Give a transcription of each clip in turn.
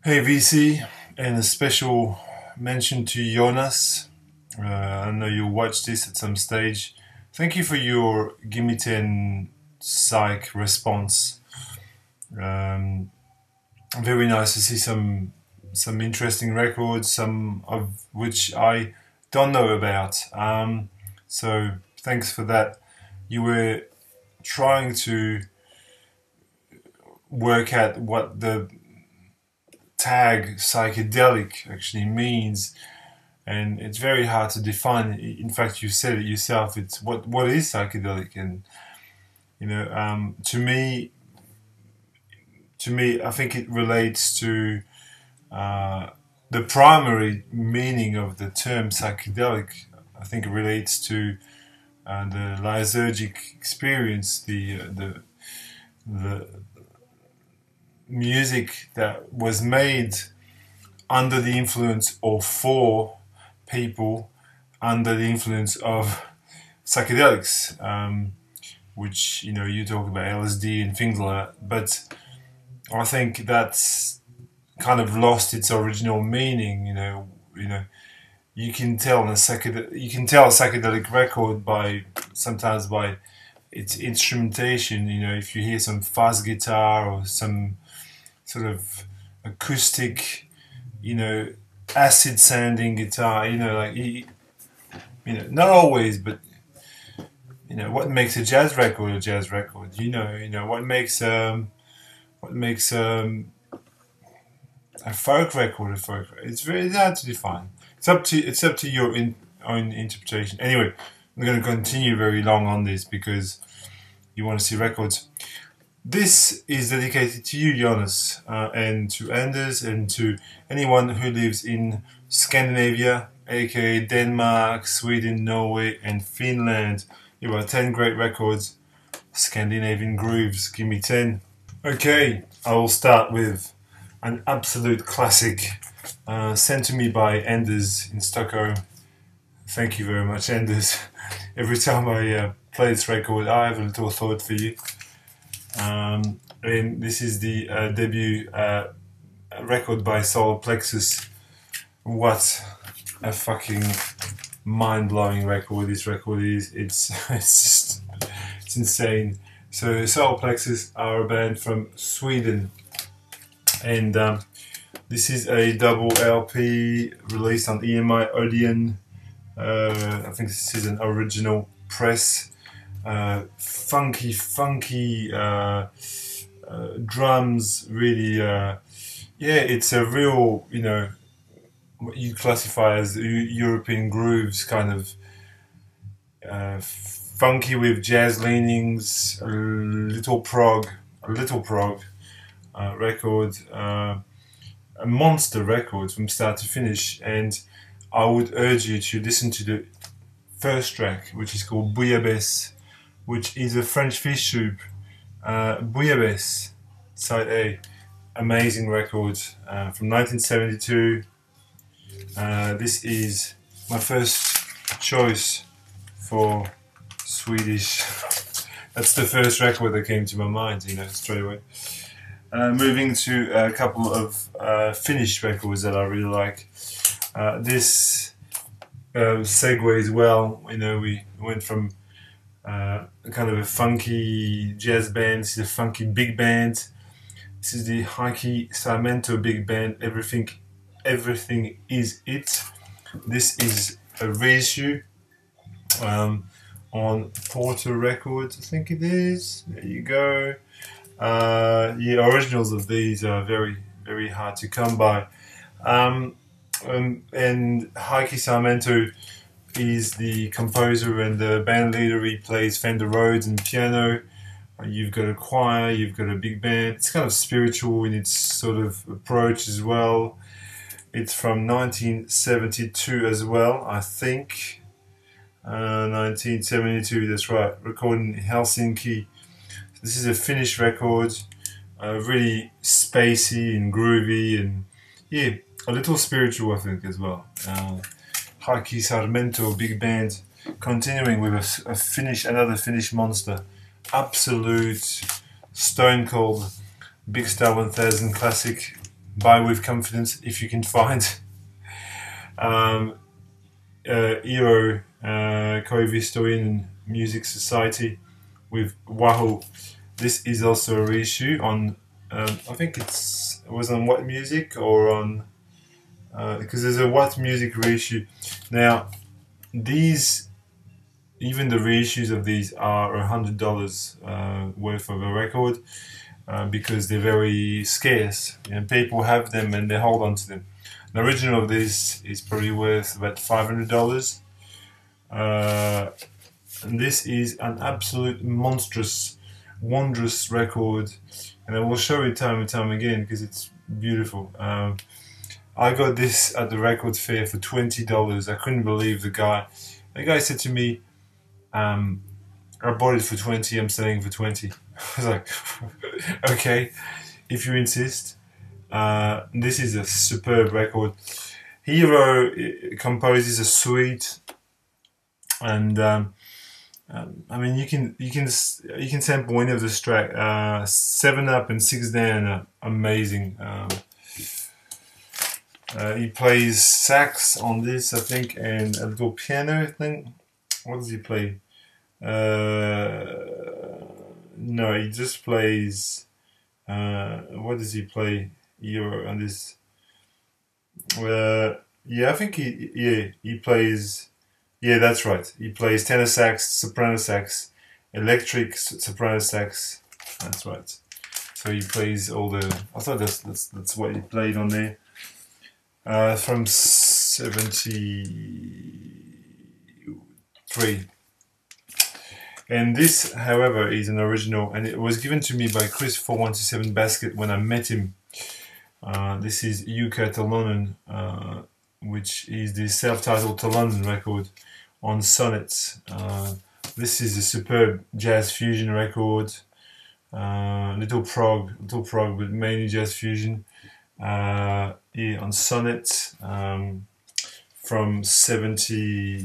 Hey VC, and a special mention to Jonas. I know you'll watch this at some stage. Thank you for your Gimme 10 psych response. Um, Very nice to see some interesting records, some of which I don't know about. So thanks for that. You were trying to work out what the tag psychedelic actually means, and it's very hard to define. In fact, you said it yourself. It's what is psychedelic, and to me, I think it relates to the primary meaning of the term psychedelic. I think it relates to the lysergic experience, the music that was made under the influence or for people under the influence of psychedelics, which you talk about LSD and things like that. But I think that's kind of lost its original meaning. You can tell a psychedelic record sometimes by its instrumentation. If you hear some fuzz guitar or some sort of acoustic, acid sounding guitar, not always, but what makes a jazz record? What makes a folk record a folk record? It's very hard to define. It's up to your own interpretation. Anyway, I'm going to continue very long on this because you want to see records. This is dedicated to you, Jonas, and to Anders, and to anyone who lives in Scandinavia, aka Denmark, Sweden, Norway, and Finland. You have 10 great records, Scandinavian grooves. Give me 10. Okay, I will start with an absolute classic sent to me by Anders in Stockholm. Thank you very much, Anders. Every time I play this record, I have a little thought for you. And this is the debut record by Solar Plexus. What a fucking mind-blowing record this record is. It's insane. So Solar Plexus are a band from Sweden, and this is a double LP released on EMI Odeon. I think this is an original press. Funky drums, really. It's a real, what you classify as European grooves, kind of funky with jazz leanings, a little prog record, a monster record from start to finish. And I would urge you to listen to the first track, which is called Bouillabaisse, which is a French fish soup. Bouillabaisse, side A, amazing record from 1972. This is my first choice for Swedish. That's the first record that came to my mind, straight away. Moving to a couple of Finnish records that I really like. This segues well. We went from kind of a funky jazz band. This is a funky big band. This is the Heikki Sarmento big band. Everything is it. This is a reissue on Porter Records, I think it is. There you go. Originals of these are very, very hard to come by. And Heikki Sarmento is the composer and the band leader. He plays Fender Rhodes and piano. You've got a choir, you've got a big band. It's kind of spiritual in its sort of approach as well. It's from 1972 as well, I think. 1972, that's right. Recorded in Helsinki. This is a Finnish record. Really spacey and groovy, and a little spiritual, I think, as well. Heikki Sarmento big band, continuing with another Finnish monster. Absolute stone cold Big Star 1000 classic Buy with confidence if you can find. Eero Koivistoinen Music Society with Wahoo. This is also a reissue on, I think it was on What Music or on, because there's a What Music reissue. Now, these, even the reissues of these are $100 worth of a record, because they're very scarce and people have them and they hold on to them. The original of this is probably worth about $500. And this is an absolute monstrous, wondrous record, and I will show it time and time again because it's beautiful. I got this at the record fair for $20. I couldn't believe the guy. The guy said to me, I bought it for 20, I'm selling it for 20. I was like, okay, if you insist. This is a superb record. Eero composes a suite, and I mean you can sample any of this track. 7 Up and 6 Down are amazing. He plays sax on this, I think, and a little piano, I think. What does he play? No, he just plays. What does he play? Eero on this. Yeah, I think he plays. Yeah, that's right. He plays tenor sax, soprano sax, electric soprano sax. That's right. So he plays all the. I thought that's what he played on there. From 73. And this, however, is an original, and it was given to me by Chris 4127 Basket when I met him. This is Jukka to London, which is the self-titled to London record on Sonnets. This is a superb jazz fusion record, little prog, but mainly jazz fusion. Here on Sonnets, from 70,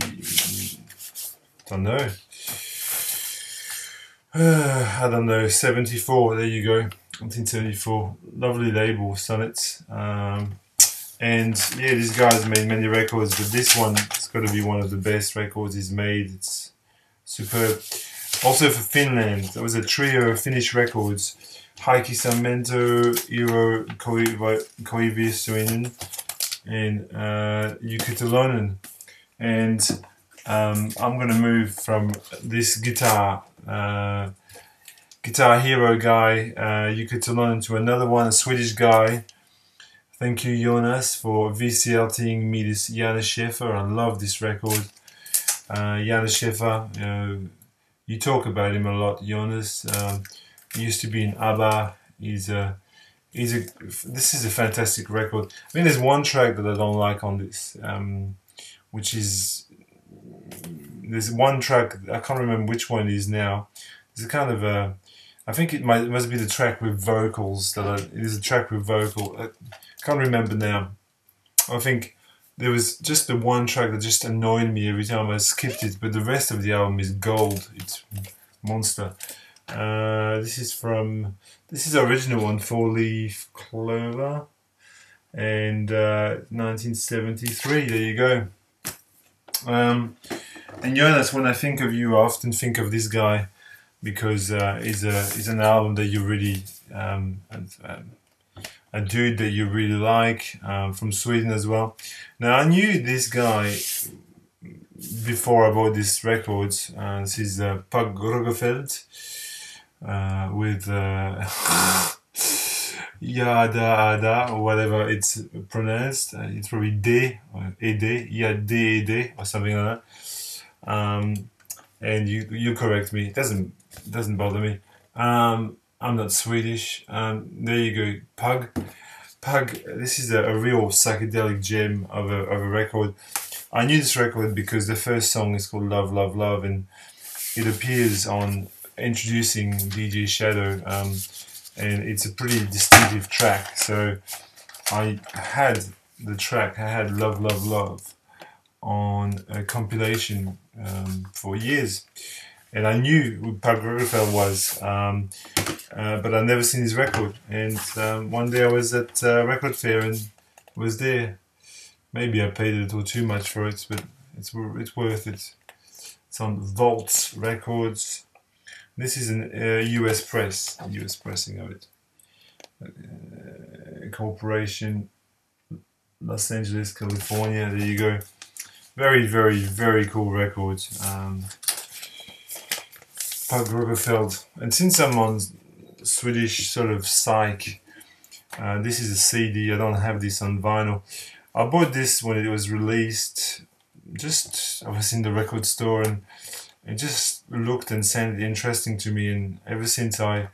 I don't know, 74, there you go, 1974, lovely label, Sonnets, and yeah, this guy's made many records, but this one, it's got to be one of the best records he's made. It's superb. Also for Finland, there was a trio of Finnish records, Heikki Sammento, Eero Koivistoinen, and Jukka Tolonen. And I'm going to move from this guitar hero guy, Jukka Tolonen, to another one, a Swedish guy. Thank you, Jonas, for VCLTing me this Jonas Schäfer. I love this record. Jonas Schäfer, you talk about him a lot, Jonas. He used to be in ABBA. This is a fantastic record. I mean, there's one track that I don't like on this, which is, there's one track, I can't remember which one it is now. It's a kind of a, I think it must be the track with vocals. It is a track with vocal. I can't remember now. I think there was just the one track that just annoyed me every time I skipped it, but the rest of the album is gold. It's monster. This is original on 4-Leaf Clover, and 1973. There you go. And Jonas, when I think of you, I often think of this guy because he's an album that you really a dude that you really like, from Sweden as well. Now I knew this guy before I bought these records. This is Pug Rogefeldt. With Yada or whatever it's pronounced. It's probably D or Ede, Yade or something like that. And you correct me. It doesn't bother me. I'm not Swedish. There you go, Pug. This is a real psychedelic gem of a record. I knew this record because the first song is called Love, Love, Love, and it appears on Introducing DJ Shadow, and it's a pretty distinctive track. So I had the track, I had Love, Love, Love on a compilation for years, and I knew who Pug Rogefeldt was. but I've never seen his record. And one day I was at a record fair and was there. Maybe I paid a little too much for it, but it's worth it. It's on Vault Records. This is an US pressing of it. Corporation, Los Angeles, California. There you go. Very, very, very cool record. Pug Rockerfeld. And since I'm on Swedish sort of psych, this is a CD. I don't have this on vinyl. I bought this when it was released. I was in the record store and it just looked and sounded interesting to me. And ever since I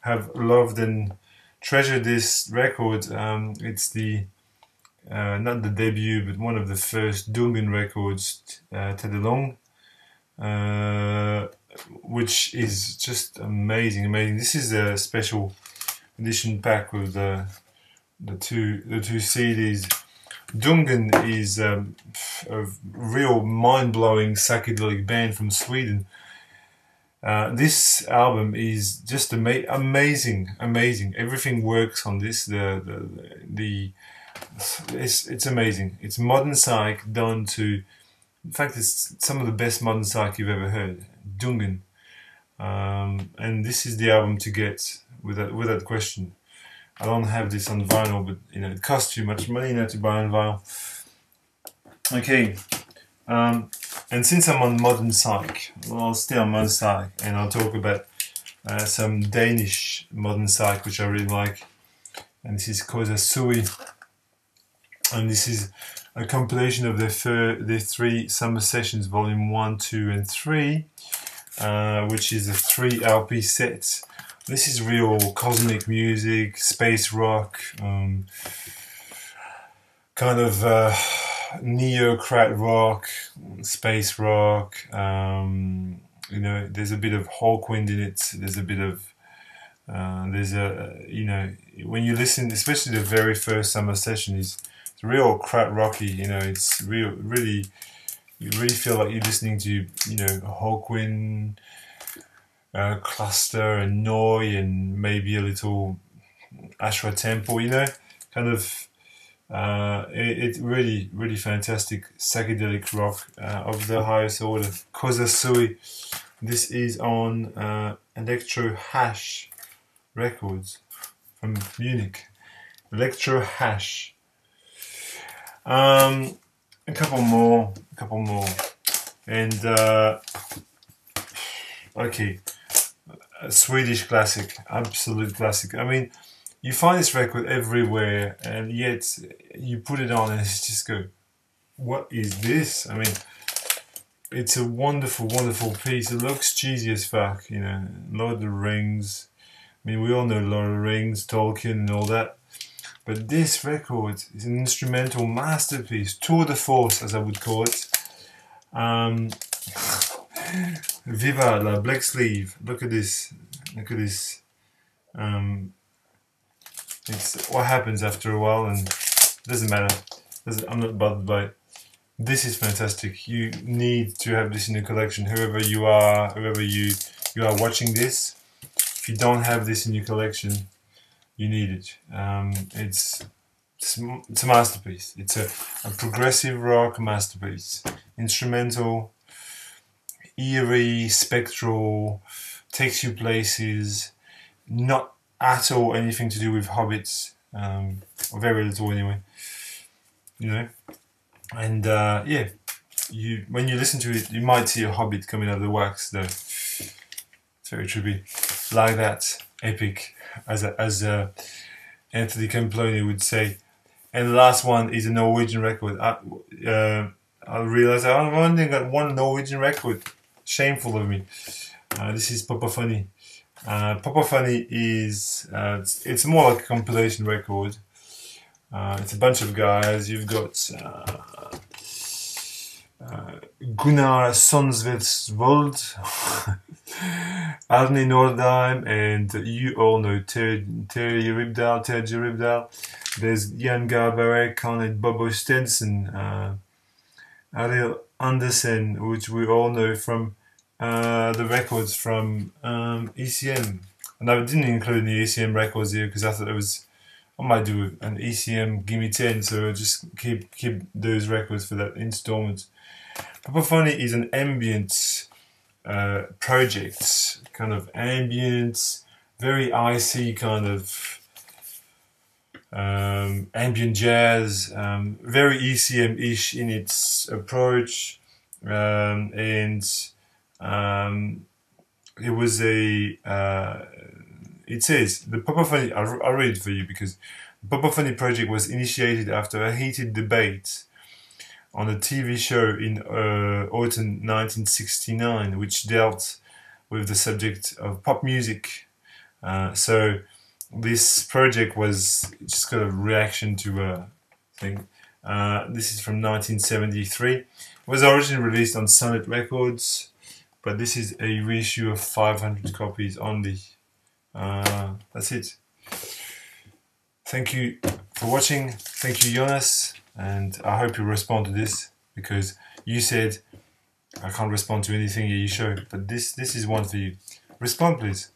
have loved and treasured this record. It's the not the debut, but one of the first Dungan records, Tedalong, which is just amazing. This is a special edition pack with the two CDs. Dungan is a real mind-blowing psychedelic band from Sweden. This album is just amazing. Everything works on this. It's amazing. It's modern psych done to. In fact, it's some of the best modern psych you've ever heard. Dungan, and this is the album to get without question. I don't have this on vinyl, but it costs too much money to buy on vinyl. Okay. And since I'm on modern psych, I'll stay on modern psych and I'll talk about some Danish modern psych which I really like. And this is Koza Sui. And this is a compilation of their 3 summer sessions, volume 1, 2 and 3, which is a 3 LP set. This is real cosmic music, space rock, kind of neo-crat rock, space rock. There's a bit of Hawkwind in it. There's a bit of when you listen, especially the very first summer session, it's real crat rocky. It's really you really feel like you're listening to Hawkwind, Cluster and Noi and maybe a little Ashra Temple. Kind of. It's really fantastic psychedelic rock of the highest order. Koza Sui. This is on Electro Hash Records from Munich. Electro Hash. A couple more, and okay, a Swedish classic, absolute classic. You find this record everywhere, and yet you put it on and it's just go, what is this? It's a wonderful piece. It looks cheesy as fuck, Lord of the Rings. We all know Lord of the Rings, Tolkien and all that. But this record is an instrumental masterpiece, tour de force as I would call it. Viva la Black Sleeve. Look at this. It's what happens after a while, and it doesn't matter. I'm not bothered by it. This is fantastic. You need to have this in your collection. Whoever you are watching this, if you don't have this in your collection, you need it. It's a masterpiece. It's a progressive rock masterpiece. Instrumental, eerie, spectral, takes you places. Not at all anything to do with hobbits, or very little anyway. And when you listen to it, you might see a hobbit coming out of the wax, though. It's very trippy, like that, epic, as Anthony Camploni would say. And the last one is a Norwegian record. I realised I've only got one Norwegian record. Shameful of me. This is Papa Funny. Papa Funny is it's more like a compilation record. It's a bunch of guys. You've got Gunnar Sonsvedsvold, Arne Nordheim, and you all know Terje Ribdal. There's Jan Garbarek on it, Bobo Stenson, Ariel Andersen, which we all know from the records from ECM, And I didn't include the ECM records here because I thought I might do an ECM Gimme 10, so I'll just keep those records for that installment. Popophony is an ambient project, kind of ambient, very icy kind of ambient jazz, very ECM-ish in its approach, and it was it says the Popophony. I'll read it for you because the Popophony project was initiated after a heated debate on a TV show in autumn 1969, which dealt with the subject of pop music. So this project was just kind of reaction to a thing. This is from 1973. It was originally released on Sonnet Records, but this is a reissue of 500 copies only. That's it. Thank you for watching. Thank you, Jonas, and I hope you respond to this because you said I can't respond to anything you show, but this is one for you. Respond, please.